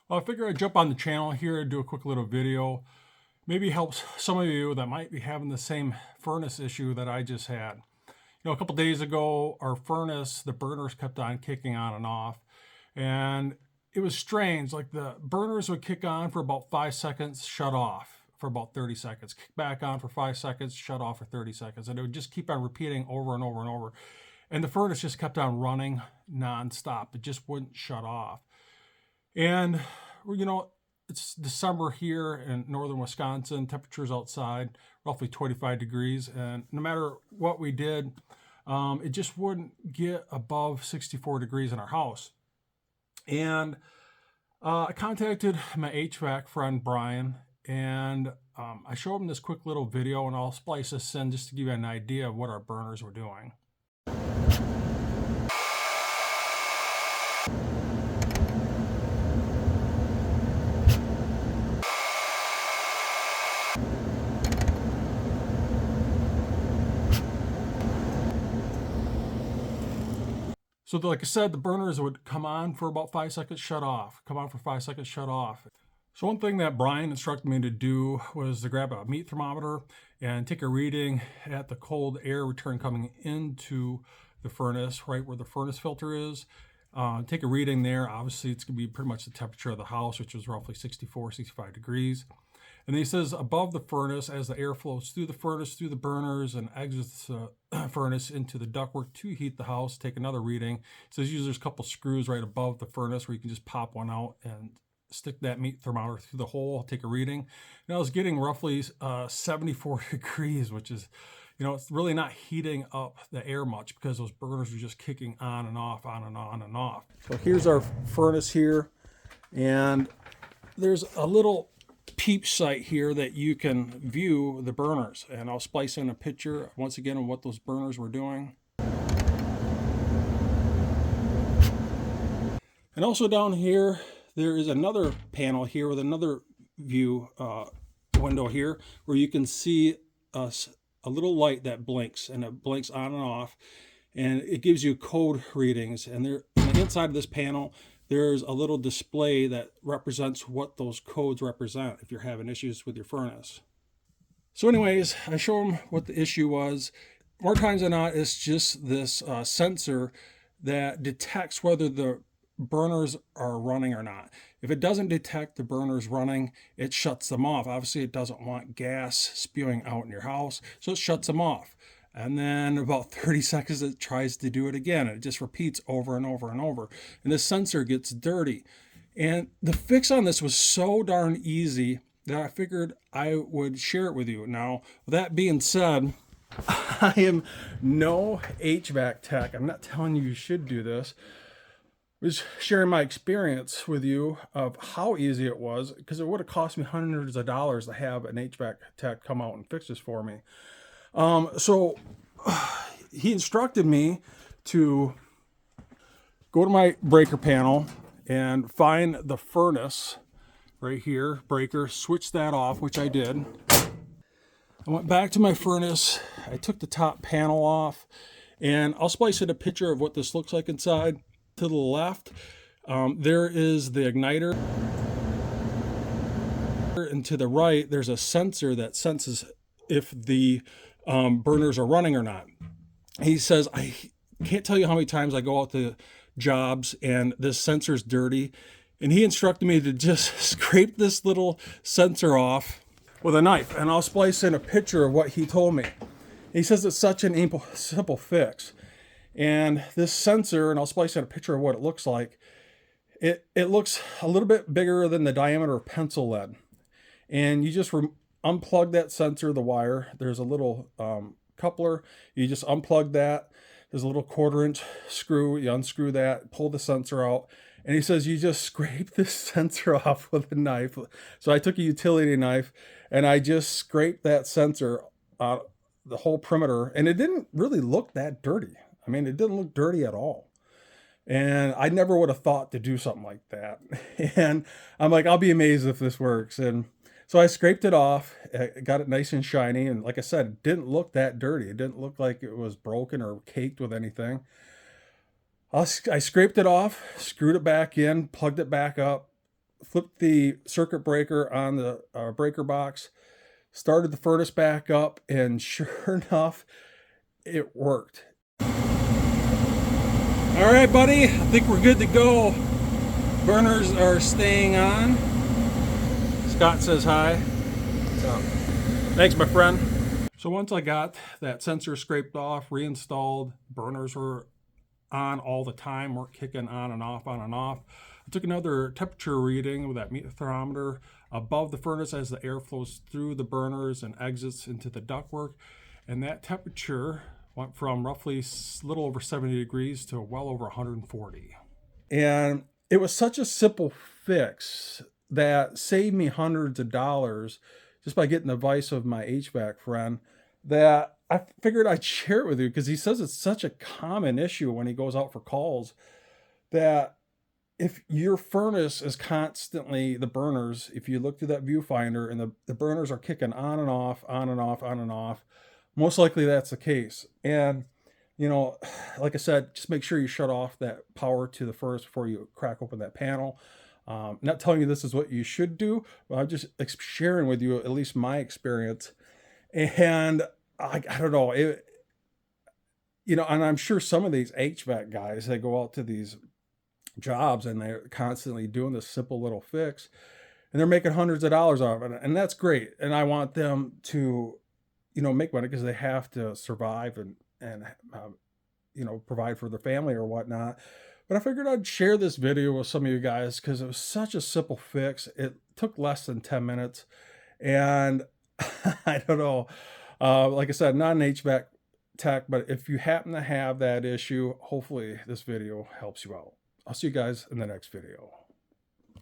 Well, I figure I'd jump on the channel here and do a quick little video. Maybe helps some of you that might be having the same furnace issue that I just had. A couple days ago, our furnace, the burners kept on kicking on and off. And it was strange. Like the burners would kick on for about 5 seconds, shut off for about 30 seconds, kick back on for 5 seconds, shut off for 30 seconds. And it would just keep on repeating over and over and over. And the furnace just kept on running nonstop. It just wouldn't shut off. And, it's December here in northern Wisconsin. Temperatures outside, roughly 25 degrees. And no matter what we did, it just wouldn't get above 64 degrees in our house. And I contacted my HVAC friend, Brian, and I showed him this quick little video, and I'll splice this in just to give you an idea of what our burners were doing. So like I said, the burners would come on for about 5 seconds, shut off, come on for 5 seconds, shut off. So one thing that Brian instructed me to do was to grab a meat thermometer and take a reading at the cold air return coming into the furnace, right where the furnace filter is. Take a reading there. Obviously, it's going to be pretty much the temperature of the house, which is roughly 64, 65 degrees. And he says above the furnace, as the air flows through the furnace, through the burners, and exits the furnace into the ductwork to heat the house, take another reading. He says usually there's a couple screws right above the furnace where you can just pop one out and stick that meat thermometer through the hole, take a reading. And I was getting roughly 74 degrees, which is, it's really not heating up the air much because those burners are just kicking on and off, on and on and off. So here's our furnace here, and there's a little peep sight here that you can view the burners, and I'll splice in a picture once again of what those burners were doing. And also down here there is another panel here with another view window here where you can see a little light that blinks, and it blinks on and off, and it gives you code readings. And there on the inside of this panel there's a little display that represents what those codes represent if you're having issues with your furnace. So anyways, I show them what the issue was. More times than not, it's just this sensor that detects whether the burners are running or not. If it doesn't detect the burners running, it shuts them off. Obviously, it doesn't want gas spewing out in your house, so it shuts them off. And then about 30 seconds, it tries to do it again. It just repeats over and over and over. And the sensor gets dirty. And the fix on this was so darn easy that I figured I would share it with you. Now, with that being said, I am no HVAC tech. I'm not telling you should do this. I was sharing my experience with you of how easy it was, because it would have cost me hundreds of dollars to have an HVAC tech come out and fix this for me. So he instructed me to go to my breaker panel and find the furnace right here, breaker, switch that off, which I did. I went back to my furnace. I took the top panel off, and I'll splice in a picture of what this looks like inside. To the left, there is the igniter. And to the right, there's a sensor that senses if the burners are running or not. He says, I can't tell you how many times I go out to jobs and this sensor's dirty. And he instructed me to just scrape this little sensor off with a knife. And I'll splice in a picture of what he told me. He says it's such an simple fix. And this sensor, and I'll splice in a picture of what it looks like. It looks a little bit bigger than the diameter of pencil lead. And you just unplug that sensor, the wire. There's a little coupler. You just unplug that. There's a little 1/4-inch screw. You unscrew that, pull the sensor out. And he says you just scrape this sensor off with a knife. So I took a utility knife and I just scraped that sensor out the whole perimeter. And it didn't really look that dirty. I mean, it didn't look dirty at all. And I never would have thought to do something like that. And I'm like, I'll be amazed if this works. And so I scraped it off, got it nice and shiny. And like I said, it didn't look that dirty. It didn't look like it was broken or caked with anything. I scraped it off, screwed it back in, plugged it back up, flipped the circuit breaker on the breaker box, started the furnace back up, and sure enough, it worked. All right, buddy, I think we're good to go. Burners are staying on. Scott says hi. So, thanks, my friend. So once I got that sensor scraped off, reinstalled, burners were on all the time, weren't kicking on and off, on and off. I took another temperature reading with that thermometer above the furnace as the air flows through the burners and exits into the ductwork. And that temperature went from roughly a little over 70 degrees to well over 140. And it was such a simple fix that saved me hundreds of dollars just by getting the advice of my HVAC friend, that I figured I'd share it with you, because he says it's such a common issue when he goes out for calls, that if your furnace is constantly, the burners, if you look through that viewfinder and the burners are kicking on and off, on and off, on and off, most likely that's the case. And, you know, like I said, just make sure you shut off that power to the furnace before you crack open that panel. Not telling you this is what you should do, but I'm just sharing with you at least my experience. And I don't know, and I'm sure some of these HVAC guys, they go out to these jobs and they're constantly doing this simple little fix, and they're making hundreds of dollars off it, and that's great. And I want them to, make money, because they have to survive and provide for their family or whatnot. But I figured I'd share this video with some of you guys because it was such a simple fix. It took less than 10 minutes. And I don't know, like I said, not an HVAC tech, but if you happen to have that issue, hopefully this video helps you out. I'll see you guys in the next video.